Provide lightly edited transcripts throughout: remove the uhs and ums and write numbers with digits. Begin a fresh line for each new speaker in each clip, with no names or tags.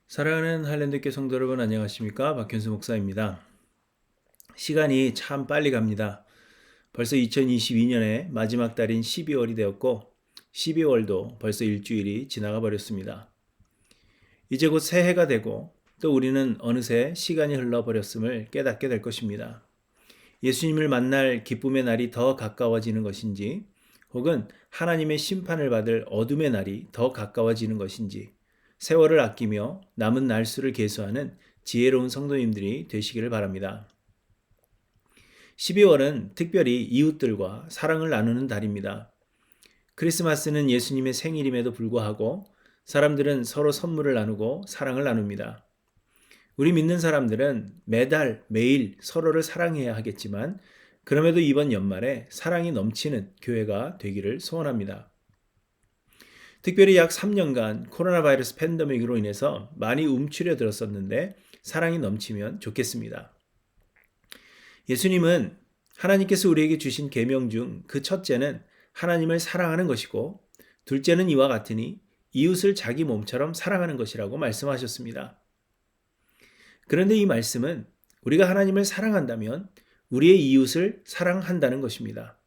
사랑하는 할랜드교 성도 여러분 안녕하십니까? 박현수 목사입니다. 시간이 참 빨리 갑니다. 벌써 2022년의 마지막 달인 12월이 되었고 12월도 벌써 일주일이 지나가 버렸습니다. 이제 곧 새해가 되고 또 우리는 어느새 시간이 흘러버렸음을 깨닫게 될 것입니다. 예수님을 만날 기쁨의 날이 더 가까워지는 것인지 혹은 하나님의 심판을 받을 어둠의 날이 더 가까워지는 것인지 세월을 아끼며 남은 날수를 계수하는 지혜로운 성도님들이 되시기를 바랍니다. 12월은 특별히 이웃들과 사랑을 나누는 달입니다. 크리스마스는 예수님의 생일임에도 불구하고 사람들은 서로 선물을 나누고 사랑을 나눕니다. 우리 믿는 사람들은 매달 매일 서로를 사랑해야 하겠지만 그럼에도 이번 연말에 사랑이 넘치는 교회가 되기를 소원합니다. 특별히 약 3년간 코로나 바이러스 팬데믹으로 인해서 많이 움츠려 들었었는데 사랑이 넘치면 좋겠습니다. 예수님은 하나님께서 우리에게 주신 계명 중 그 첫째는 하나님을 사랑하는 것이고 둘째는 이와 같으니 이웃을 자기 몸처럼 사랑하는 것이라고 말씀하셨습니다. 그런데 이 말씀은 우리가 하나님을 사랑한다면 우리의 이웃을 사랑한다는 것입니다.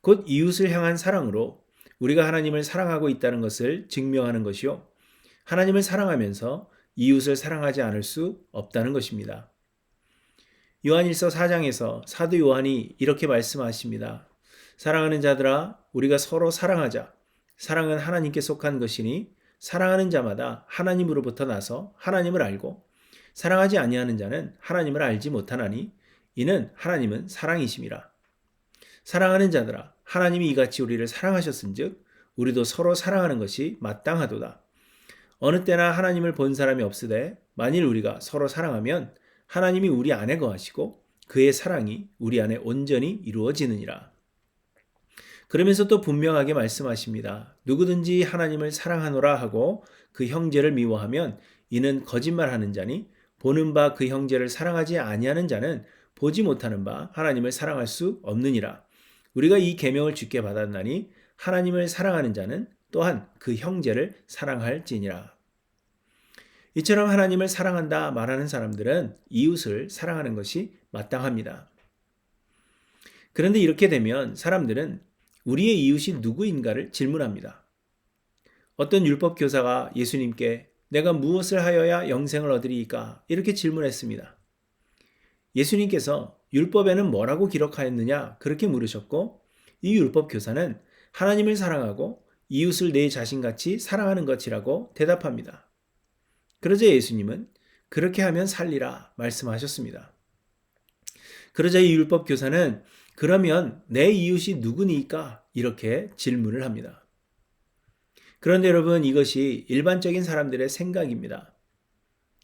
곧 이웃을 향한 사랑으로 우리가 하나님을 사랑하고 있다는 것을 증명하는 것이요. 하나님을 사랑하면서 이웃을 사랑하지 않을 수 없다는 것입니다. 요한일서 4장에서 사도 요한이 이렇게 말씀하십니다. 사랑하는 자들아, 우리가 서로 사랑하자. 사랑은 하나님께 속한 것이니 사랑하는 자마다 하나님으로부터 나서 하나님을 알고 사랑하지 아니하는 자는 하나님을 알지 못하나니 이는 하나님은 사랑이심이라. 사랑하는 자들아, 하나님이 이같이 우리를 사랑하셨은즉 우리도 서로 사랑하는 것이 마땅하도다. 어느 때나 하나님을 본 사람이 없으되 만일 우리가 서로 사랑하면 하나님이 우리 안에 거하시고 그의 사랑이 우리 안에 온전히 이루어지느니라. 그러면서 또 분명하게 말씀하십니다. 누구든지 하나님을 사랑하노라 하고 그 형제를 미워하면 이는 거짓말하는 자니 보는 바 그 형제를 사랑하지 아니하는 자는 보지 못하는 바 하나님을 사랑할 수 없느니라. 우리가 이 계명을 주께 받았나니 하나님을 사랑하는 자는 또한 그 형제를 사랑할지니라. 이처럼 하나님을 사랑한다 말하는 사람들은 이웃을 사랑하는 것이 마땅합니다. 그런데 이렇게 되면 사람들은 우리의 이웃이 누구인가를 질문합니다. 어떤 율법 교사가 예수님께 내가 무엇을 하여야 영생을 얻으리이까? 이렇게 질문했습니다. 예수님께서 율법에는 뭐라고 기록하였느냐? 그렇게 물으셨고 이 율법 교사는 하나님을 사랑하고 이웃을 내 자신같이 사랑하는 것이라고 대답합니다. 그러자 예수님은 그렇게 하면 살리라 말씀하셨습니다. 그러자 이 율법 교사는 그러면 내 이웃이 누구니까? 이렇게 질문을 합니다. 그런데 여러분 이것이 일반적인 사람들의 생각입니다.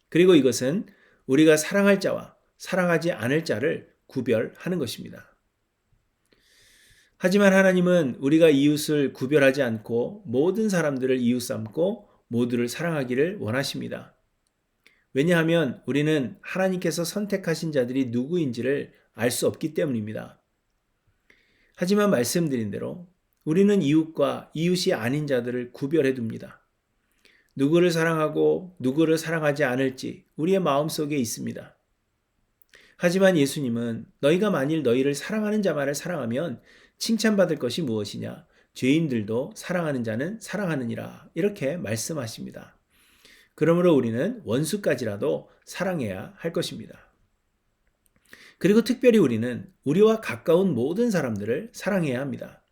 그리고 이것은 우리가 사랑할 자와 사랑하지 않을 자를 구별하는 것입니다. 하지만 하나님은 우리가 이웃을 구별하지 않고 모든 사람들을 이웃 삼고 모두를 사랑하기를 원하십니다. 왜냐하면 우리는 하나님께서 선택하신 자들이 누구인지를 알 수 없기 때문입니다. 하지만 말씀드린 대로 우리는 이웃과 이웃이 아닌 자들을 구별해 둡니다. 누구를 사랑하고 누구를 사랑하지 않을지 우리의 마음속에 있습니다. 하지만 예수님은 너희가 만일 너희를 사랑하는 자만을 사랑하면 칭찬받을 것이 무엇이냐? 죄인들도 사랑하는 자는 사랑하느니라. 이렇게 말씀하십니다. 그러므로 우리는 원수까지라도 사랑해야 할 것입니다. 그리고 특별히 우리는 우리와 가까운 모든 사람들을 사랑해야 합니다.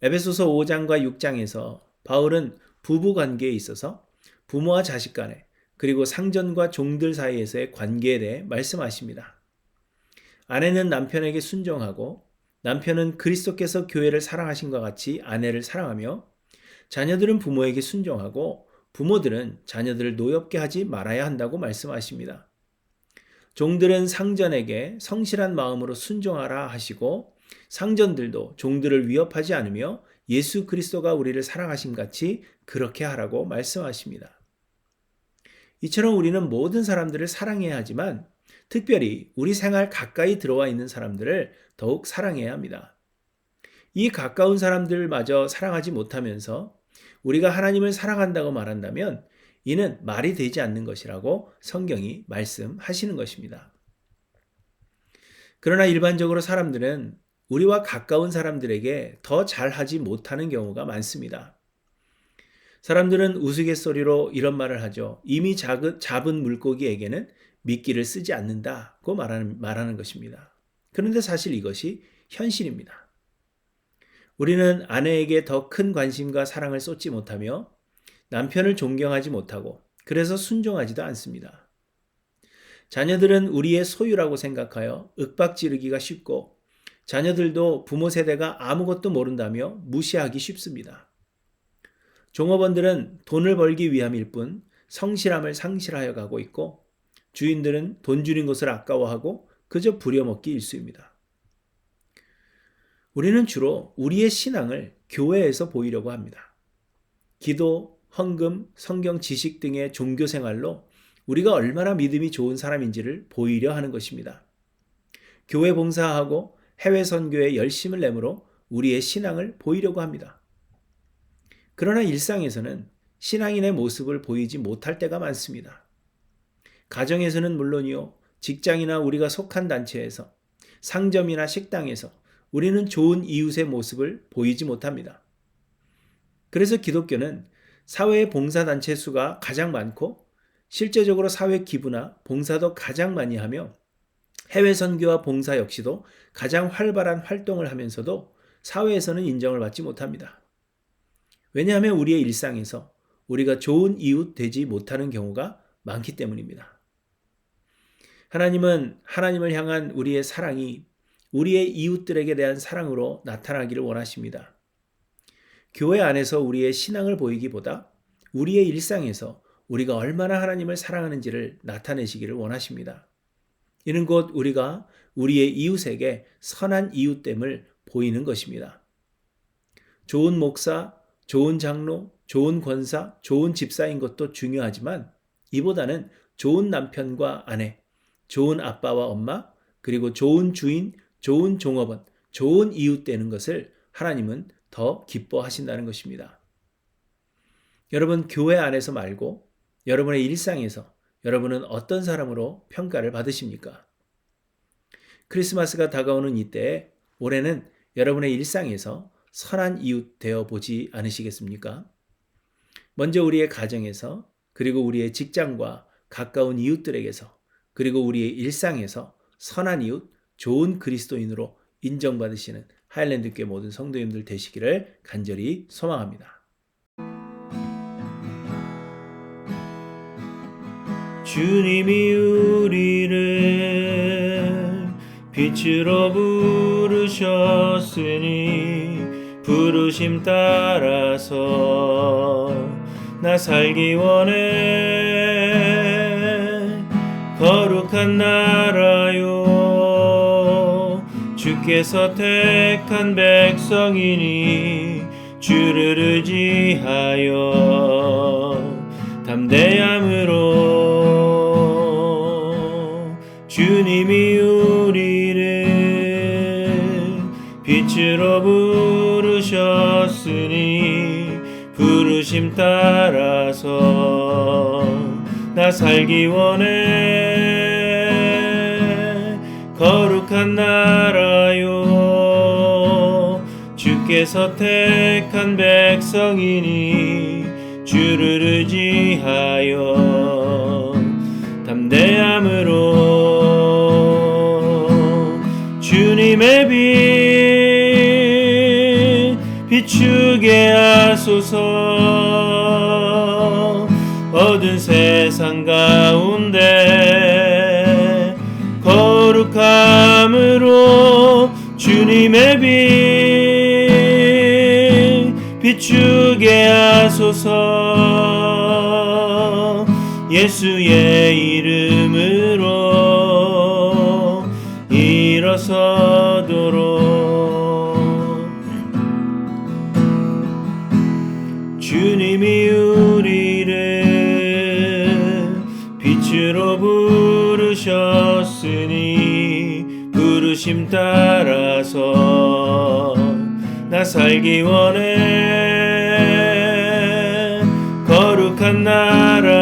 에베소서 5장과 6장에서 바울은 부부 관계에 있어서 부모와 자식 간에 그리고 상전과 종들 사이에서의 관계에 대해 말씀하십니다. 아내는 남편에게 순종하고 남편은 그리스도께서 교회를 사랑하신 것 같이 아내를 사랑하며 자녀들은 부모에게 순종하고 부모들은 자녀들을 노엽게 하지 말아야 한다고 말씀하십니다. 종들은 상전에게 성실한 마음으로 순종하라 하시고 상전들도 종들을 위협하지 않으며 예수 그리스도가 우리를 사랑하심 같이 그렇게 하라고 말씀하십니다. 이처럼 우리는 모든 사람들을 사랑해야 하지만 특별히 우리 생활 가까이 들어와 있는 사람들을 더욱 사랑해야 합니다. 이 가까운 사람들마저 사랑하지 못하면서 우리가 하나님을 사랑한다고 말한다면 이는 말이 되지 않는 것이라고 성경이 말씀하시는 것입니다. 그러나 일반적으로 사람들은 우리와 가까운 사람들에게 더 잘하지 못하는 경우가 많습니다. 사람들은 우스갯소리로 이런 말을 하죠. 이미 잡은 물고기에게는 미끼를 쓰지 않는다고 말하는 것입니다. 그런데 사실 이것이 현실입니다. 우리는 아내에게 더 큰 관심과 사랑을 쏟지 못하며 남편을 존경하지 못하고 그래서 순종하지도 않습니다. 자녀들은 우리의 소유라고 생각하여 윽박지르기가 쉽고 자녀들도 부모 세대가 아무것도 모른다며 무시하기 쉽습니다. 종업원들은 돈을 벌기 위함일 뿐 성실함을 상실하여 가고 있고 주인들은 돈 줄인 것을 아까워하고 그저 부려먹기 일쑤입니다. 우리는 주로 우리의 신앙을 교회에서 보이려고 합니다. 기도, 헌금, 성경 지식 등의 종교 생활로 우리가 얼마나 믿음이 좋은 사람인지를 보이려 하는 것입니다. 교회 봉사하고 해외 선교에 열심을 내므로 우리의 신앙을 보이려고 합니다. 그러나 일상에서는 신앙인의 모습을 보이지 못할 때가 많습니다. 가정에서는 물론이요, 직장이나 우리가 속한 단체에서, 상점이나 식당에서 우리는 좋은 이웃의 모습을 보이지 못합니다. 그래서 기독교는 사회의 봉사단체 수가 가장 많고 실제적으로 사회 기부나 봉사도 가장 많이 하며 해외 선교와 봉사 역시도 가장 활발한 활동을 하면서도 사회에서는 인정을 받지 못합니다. 왜냐하면 우리의 일상에서 우리가 좋은 이웃 되지 못하는 경우가 많기 때문입니다. 하나님은 하나님을 향한 우리의 사랑이 우리의 이웃들에게 대한 사랑으로 나타나기를 원하십니다. 교회 안에서 우리의 신앙을 보이기보다 우리의 일상에서 우리가 얼마나 하나님을 사랑하는지를 나타내시기를 원하십니다. 이는 곧 우리가 우리의 이웃에게 선한 이웃됨을 보이는 것입니다. 좋은 목사, 좋은 장로, 좋은 권사, 좋은 집사인 것도 중요하지만 이보다는 좋은 남편과 아내, 좋은 아빠와 엄마, 그리고 좋은 주인, 좋은 종업원, 좋은 이웃 되는 것을 하나님은 더 기뻐하신다는 것입니다. 여러분, 교회 안에서 말고 여러분의 일상에서 여러분은 어떤 사람으로 평가를 받으십니까? 크리스마스가 다가오는 이때에 올해는 여러분의 일상에서 선한 이웃 되어 보지 않으시겠습니까? 먼저 우리의 가정에서, 그리고 우리의 직장과 가까운 이웃들에게서, 그리고 우리의 일상에서 선한 이웃, 좋은 그리스도인으로 인정받으시는 하일랜드교회 모든 성도님들 되시기를 간절히 소망합니다. 주님이 우리를 빛으로 부르셨으니 부르심 따라서 나 살기 원해. 거룩한 나라요, 주께서 택한 백성이니 주를 의지하여 담대함으로 주님이 우리를 빛으로 부르셨으니 부르심 따라서 나 살기 원해. 거룩한 나라요, 주께서 택한 백성이니 주를 의지하여 담대함으로 주님의 빛 비추게 하소서. 어두운 세상 가운데 거룩함으로 주님의 빛 비추게 하소서. 예수의 이름으로 일어서도록 주님이 우리를 빛으로 부르셨으니 부르심 따라서 나 살기 원해. 거룩한 나라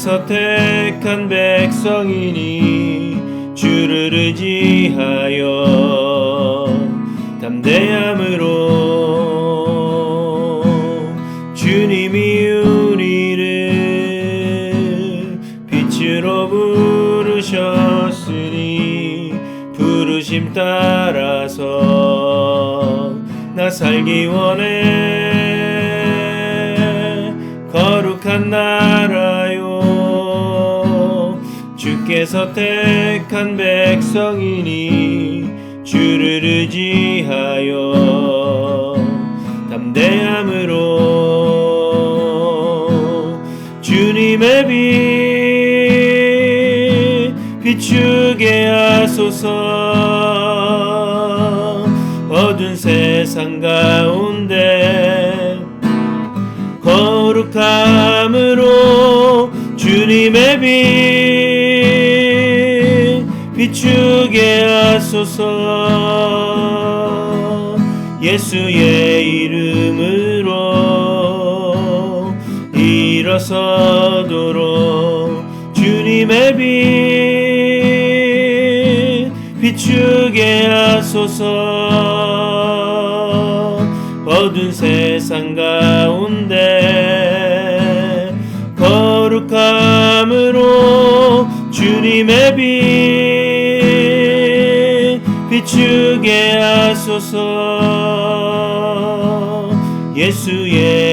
주께서 택한 백성이니 주를 의지하여 담대함으로 주님이 우리를 빛으로 부르셨으니 부르심 따라서 나 살기 원해. 거룩한 나라요 주께서 택한 백성이니 주를 의지하여 담대함으로 주님의 빛 비추게 하소서. 어두운 세상 가운데 거룩함으로 주님의 빛 비추게 하소서. 예수의 이름으로 일어서도록 주님의 빛 비추게 하소서. 어두운 세상 가운데 거룩함으로 주님의 빛 비추게 하소서. 예수의